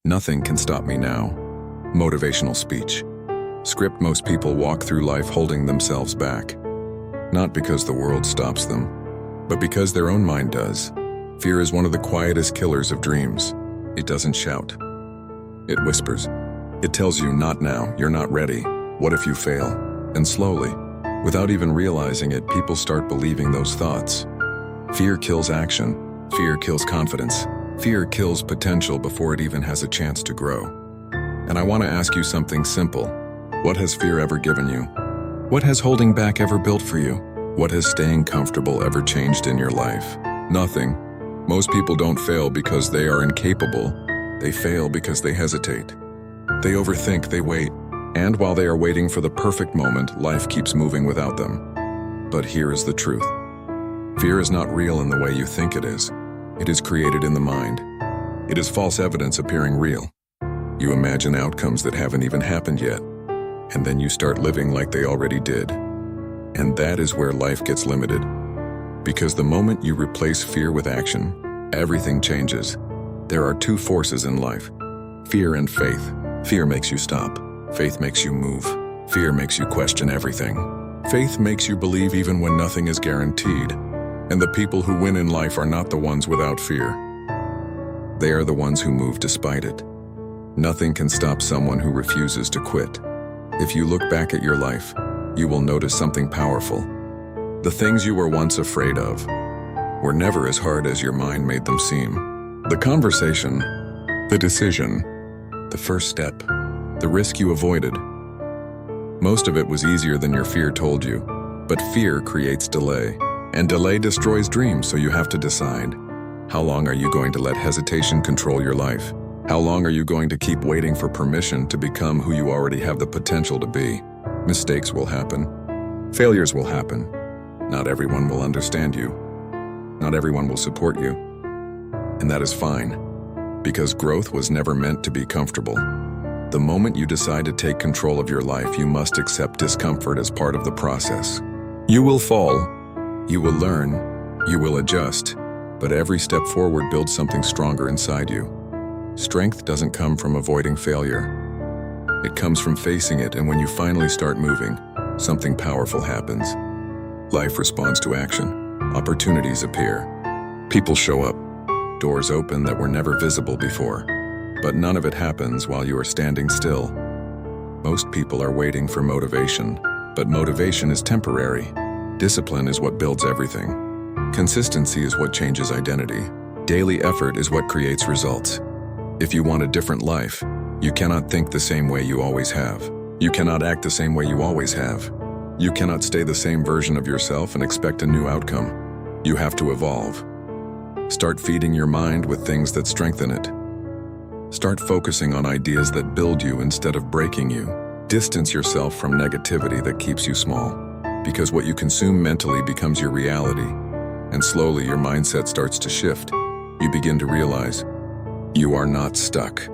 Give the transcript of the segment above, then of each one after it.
Nothing can stop me now. Motivational speech. Script most people walk through life holding themselves back. Not because the world stops them, but because their own mind does. Fear is one of the quietest killers of dreams. It doesn't shout. It whispers. It tells you, not now, you're not ready. What if you fail? And slowly, without even realizing it, people start believing those thoughts. Fear kills action. Fear kills confidence. Fear kills potential before it even has a chance to grow. And I want to ask you something simple. What has fear ever given you? What has holding back ever built for you? What has staying comfortable ever changed in your life? Nothing. Most people don't fail because they are incapable. They fail because they hesitate. They overthink, they wait. And while they are waiting for the perfect moment, life keeps moving without them. But here is the truth. Fear is not real in the way you think it is. It is created in the mind. It is false evidence appearing real. You imagine outcomes that haven't even happened yet, and then you start living like they already did. And that is where life gets limited. Because the moment you replace fear with action, everything changes. There are two forces in life: fear and faith. Fear makes you stop. Faith makes you move. Fear makes you question everything. Faith makes you believe even when nothing is guaranteed. And the people who win in life are not the ones without fear. They are the ones who move despite it. Nothing can stop someone who refuses to quit. If you look back at your life, you will notice something powerful. The things you were once afraid of were never as hard as your mind made them seem. The conversation, the decision, the first step, the risk you avoided. Most of it was easier than your fear told you, but fear creates delay. And delay destroys dreams, so you have to decide. How long are you going to let hesitation control your life? How long are you going to keep waiting for permission to become who you already have the potential to be? Mistakes will happen. Failures will happen. Not everyone will understand you. Not everyone will support you. And that is fine, because growth was never meant to be comfortable. The moment you decide to take control of your life, you must accept discomfort as part of the process. You will fall. You will learn, you will adjust, but every step forward builds something stronger inside you. Strength doesn't come from avoiding failure. It comes from facing it, and when you finally start moving, something powerful happens. Life responds to action. Opportunities appear. People show up. Doors open that were never visible before. But none of it happens while you are standing still. Most people are waiting for motivation, but motivation is temporary. Discipline is what builds everything. Consistency is what changes identity. Daily effort is what creates results. If you want a different life, you cannot think the same way you always have. You cannot act the same way you always have. You cannot stay the same version of yourself and expect a new outcome. You have to evolve. Start feeding your mind with things that strengthen it. Start focusing on ideas that build you instead of breaking you. Distance yourself from negativity that keeps you small. Because what you consume mentally becomes your reality, and slowly your mindset starts to shift. You begin to realize you are not stuck.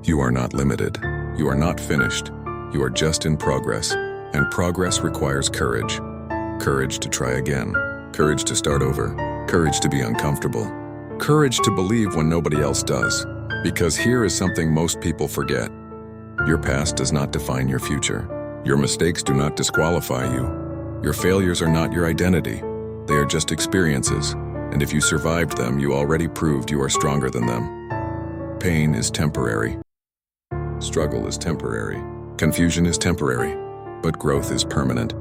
You are not limited. You are not finished. You are just in progress, and progress requires courage. Courage to try again. Courage to start over. Courage to be uncomfortable. Courage to believe when nobody else does. Because here is something most people forget. Your past does not define your future. Your mistakes do not disqualify you. Your failures are not your identity. They are just experiences, and if you survived them, you already proved you are stronger than them. Pain is temporary. Struggle is temporary. Confusion is temporary, but growth is permanent.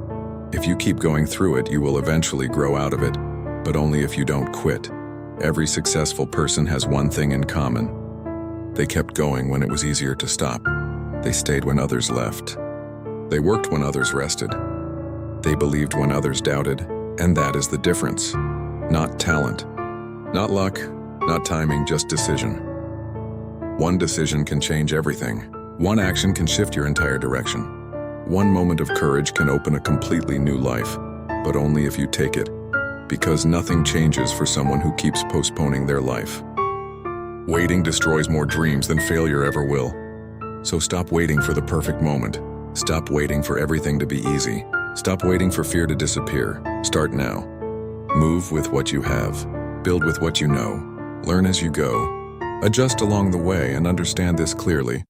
If you keep going through it, you will eventually grow out of it, but only if you don't quit. Every successful person has one thing in common. They kept going when it was easier to stop. They stayed when others left. They worked when others rested. They believed when others doubted, and that is the difference. Not talent, not luck, not timing, just decision. One decision can change everything. One action can shift your entire direction. One moment of courage can open a completely new life, but only if you take it, because nothing changes for someone who keeps postponing their life. Waiting destroys more dreams than failure ever will. So stop waiting for the perfect moment. Stop waiting for everything to be easy. Stop waiting for fear to disappear. Start now. Move with what you have. Build with what you know. Learn as you go. Adjust along the way and understand this clearly.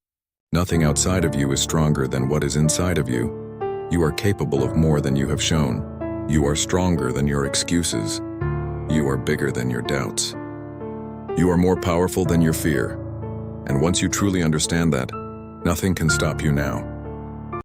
Nothing outside of you is stronger than what is inside of you. You are capable of more than you have shown. You are stronger than your excuses. You are bigger than your doubts. You are more powerful than your fear. And once you truly understand that, nothing can stop you now.